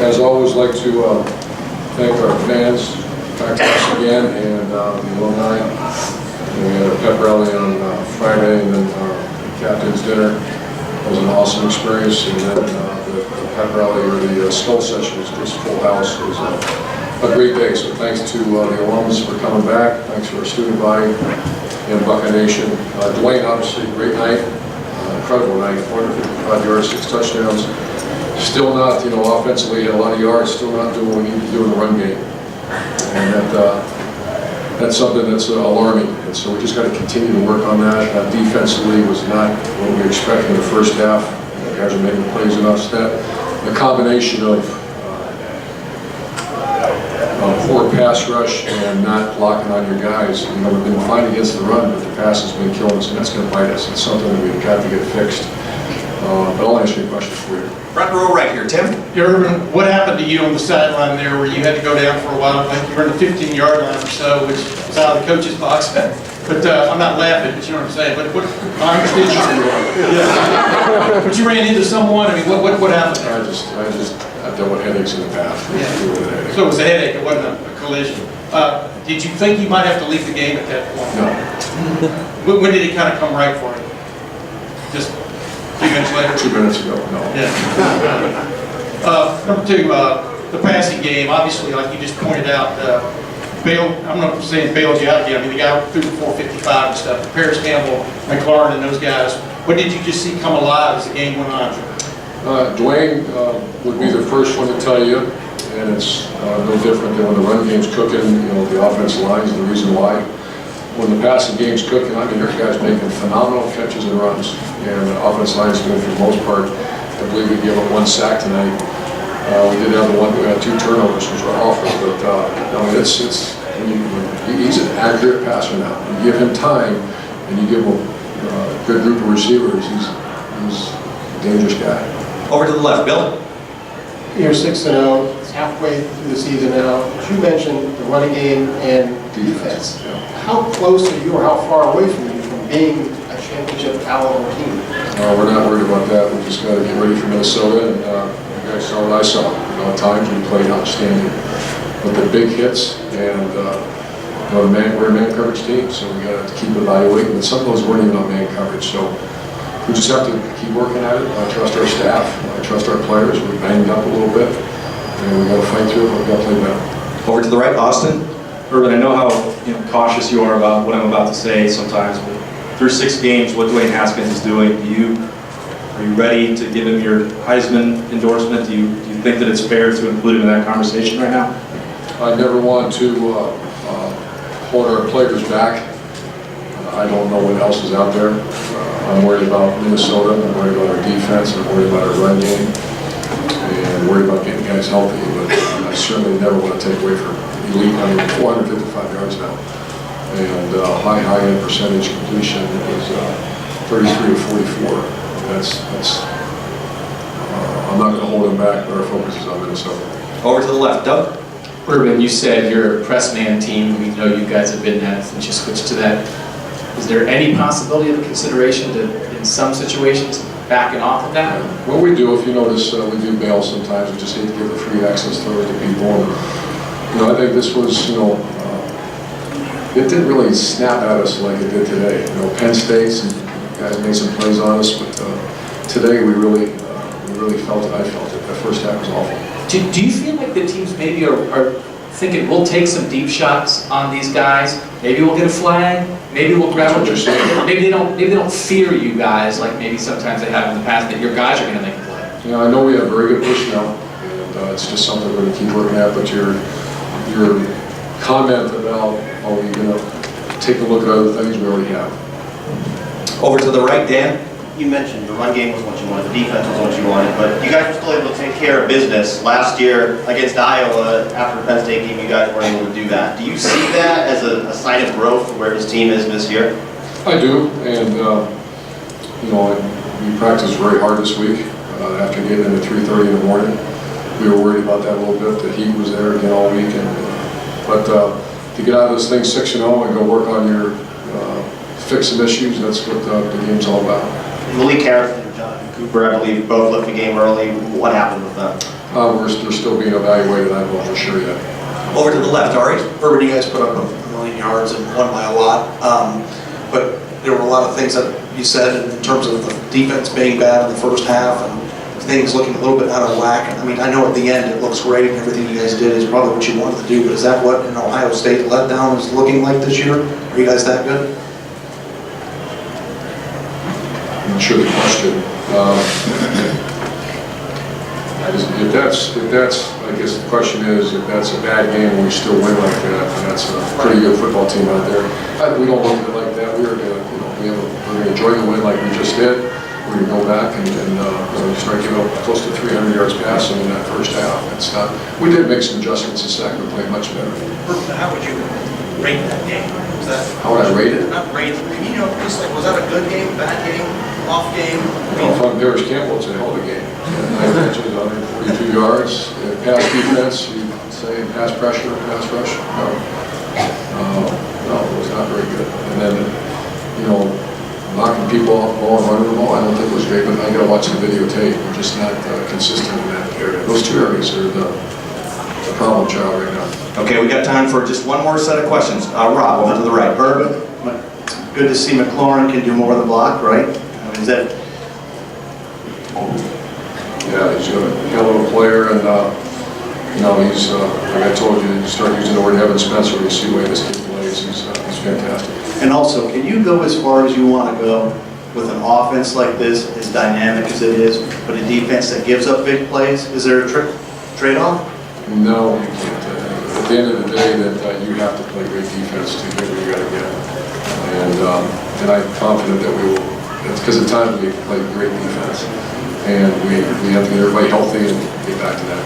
As always, like to thank our fans back to us again, and the alumni. We had a pep rally on Friday, and then our captain's dinner. It was an awesome experience, and then the pep rally, or the skull session, was just full house. It was a great day, so thanks to the alums for coming back. Thanks to our student body and Buckeye Nation. Dwayne, obviously, great night, incredible night, 455 yards, 6 touchdowns. Still not, offensively, had a lot of yards, still not doing what we need to do in the run game. And that's something that's alarming. And so we just got to continue to work on that. Defensively was not what we expected in the first half. The guys are making plays enough. The combination of poor pass rush and not blocking on your guys. We've been fine against the run, but the pass has been killing us, and that's going to bite us. It's something that we've got to get fixed. But I'll answer your questions for you. Front row right here, Tim. Urban, what happened to you on the sideline there where you had to go down for a while? Like you were on the 15-yard line or so, which was out of the coach's box. But I'm not laughing, but you know what I'm saying. But I understand you. Yeah. But you ran into someone. I mean, what happened there? I've dealt with headaches in the past. Yeah. So it was a headache. It wasn't a collision. Did you think you might have to leave the game at that point? No. When did it kind of come right for you? Just 2 minutes later? 2 minutes ago, no. Yeah. Number 2, the passing game. Obviously, like you just pointed out, I'm not saying bailed you out again. I mean, the guy threw the 455 and stuff. Paris Campbell, McLaurin, and those guys. What did you just see come alive as the game went on? Dwayne would be the first one to tell you, and it's no different than when the run game's cooking. The offensive line is the reason why. When the passing game's cooking, I mean, your guys making phenomenal catches and runs, and the offensive line's doing, for the most part, I believe we gave up 1 sack tonight. We did have we had 2 turnovers, which were awful, but he's an accurate passer now. You give him time, and you give him a good group of receivers, he's a dangerous guy. Over to the left, Bill. You're 6-0, it's halfway through the season now. As you mentioned, the running game and defense. Yeah. How close are you, or how far away from you from being a championship caliber team? We're not worried about that. We just got to get ready for Minnesota, and you guys saw what I saw. At times we played outstanding, but the big hits, and we're a man coverage team, so we got to keep evaluating. And some of those weren't even on man coverage, so we just have to keep working at it. I trust our staff. I trust our players. We banged up a little bit, and we got to fight through it. We got to play better. Over to the right, Austin. Urban, I know how cautious you are about what I'm about to say sometimes, but through 6 games, what Dwayne Haskins is doing, are you ready to give him your Heisman endorsement? Do you think that it's fair to include him in that conversation right now? I never want to hold our players back. I don't know what else is out there. I'm worried about Minnesota. I'm worried about our defense. I'm worried about our run game, and worried about getting guys healthy. But I certainly never want to take away from elite. 455 yards now, and high end percentage completion. It was 33 to 44. I'm not going to hold him back, but our focus is on Minnesota. Over to the left, Doug. Urban, you said you're a press man team. We know you guys have been that since you switched to that. Is there any possibility of a consideration to, in some situations, backing off of that? What we do, if you notice, we do bail sometimes. We just hate to give the free access throws to people. And, I think this was, it didn't really snap at us like it did today. Penn State's and guys made some plays on us, but today we really felt it. I felt it. That first half was awful. Do you feel like the teams maybe are thinking we'll take some deep shots on these guys? Maybe we'll get a flag. Maybe we'll grab what you're saying. Maybe they don't fear you guys like maybe sometimes they have in the past. That your guys are going to make a play. I know we have very good personnel, and it's just something we're going to keep working at. But your comment about are we going to take a look at other things, we already have. Over to the right, Dan. You mentioned the run game was what you wanted, the defense was what you wanted, but you guys were still able to take care of business. Last year against Iowa, after the Penn State game, you guys weren't able to do that. Do you see that as a sign of growth for where his team is this year? I do, and we practiced very hard this week. After getting in at 3:30 in the morning, we were worried about that a little bit. The heat was there again all week, but to get out of this thing 6-0 and go work on your fix some issues, that's what the game's all about. Malik Harrison and Jonathan Cooper, I believe, both left the game early. What happened with them? They're still being evaluated, I'm not for sure yet. Over to the left, Ari. Urban, you guys put up 1,000,000 yards and won by a lot, but there were a lot of things that you said in terms of the defense being bad in the first half and things looking a little bit out of whack. I mean, I know at the end it looks great and everything you guys did is probably what you wanted to do, but is that what an Ohio State letdown is looking like this year? Are you guys that good? I'm not sure the question. If that's, I guess the question is, if that's a bad game and we still win like that, then that's a pretty good football team out there. We don't look at it like that. We're gonna enjoy the win like we just did. We're gonna go back and start giving up close to 300 yards passing in that first half. It's not. We did make some adjustments in second to play much better. How would you rate that game? Was that, How would I rate it? not rate it, you know, just like, was that a good game, bad game, off game? From Darius Campbell, it's a hell of a game. 9 catches, 142 yards. Pass defense, you say pass pressure, pass rush. No, it was not very good. And then, knocking people off the ball and running the ball, I don't think it was great, but I gotta watch the videotape. We're just not consistent in that area. Those two areas are the problem child right now. Okay, we got time for just one more set of questions. Rob, over to the right. Urban, good to see McLaurin can do more of the block, right? I mean, is that, Yeah, he's a hell of a player, and he's like I told you, you start using the word Evan Spencer, you see the way this kid plays. He's fantastic. and also, can you go as far as you want to go with an offense like this, as dynamic as it is, but a defense that gives up big plays? Is there a trade-off? No, you can't. At the end of the day, that you have to play great defense to get what you got to get, and I'm confident that we will. Because at times we play great defense, and we have to get everybody healthy and get back to that.